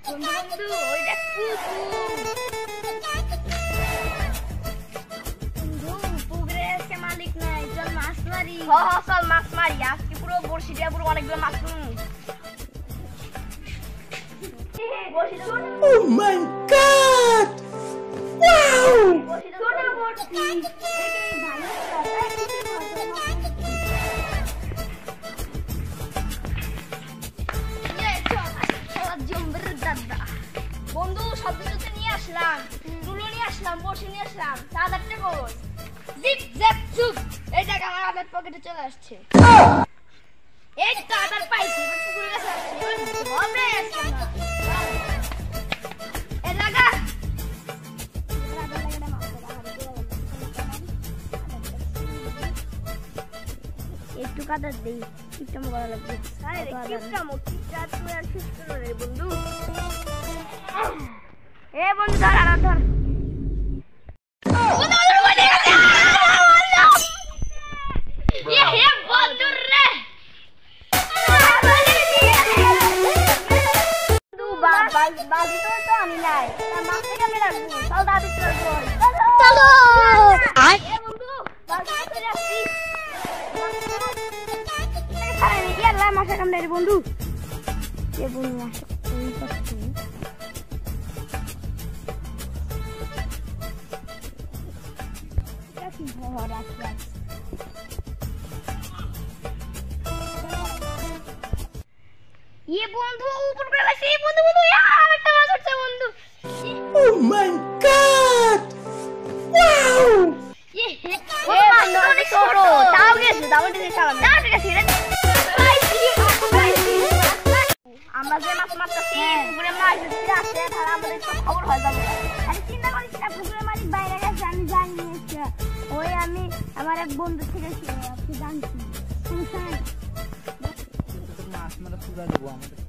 বন্ধু বন্ধু ওইটা পুকুরে আজকে মালিক নাই, চল মাছ মারি। চল মাছ মারি, আজকে পুরো বড়শি দিয়ে পুরো অনেকগুলো মাছ মারি। Oh my God! Wow! বন্ধু সব কিছু নিয়ে আসলাম, তুলো নিয়ে আসলাম, বড়শি নিয়ে আসলাম, চাদরটা কই? জিপ জিপ চুপ, এই জায়গা আমার আদার পকেটে চলে আসছে। এই তো আদার পাইছি, এবার পুকুরের কাছে আসছে, এবার হবে আজকে না। এই জায়গা একটু কাদার দেই, কিপটা করা লাগবে। আরে কিপটা কিপটা তুই আর সুস্থ রে বন্ধু। এ বন্ধু ধর আর ধর। বাজি তো আমি নাই, মাছটা কেমনে রাখবো? চল দাদি চলবো, চলো। এ বন্ধু বাজি করে আসছি। আরে ইয়াল্লা মাছটা কেমনে রে বন্ধু? এ বন্ধু মাছ ওই পাচ্ছে। এটা কি ভর আছে? ये বন্ধু উপর করে লাগছে, এই বন্ধু বন্ধু আরেকটা মাছ উঠছে বন্ধু। Oh my God! Wow! এ বন্ধু অনেক ছোট, তাও গেছে, তাও গেছে চালান, তাও গেছে রে। আমরা যে মাছ মারতেছি পুকুরে মাছ ধরতে আসে, তাহলে আমাদের তো খবর হয়ে যাবে। আরে চিন্তা করিস না, পুকুরে মাছ বাইরে গেছে, আমি জানি না। ওই আমি আমার এক বন্ধু থেকে আপনি জানছি। মাছ মারা পুরা দেবো আমাদের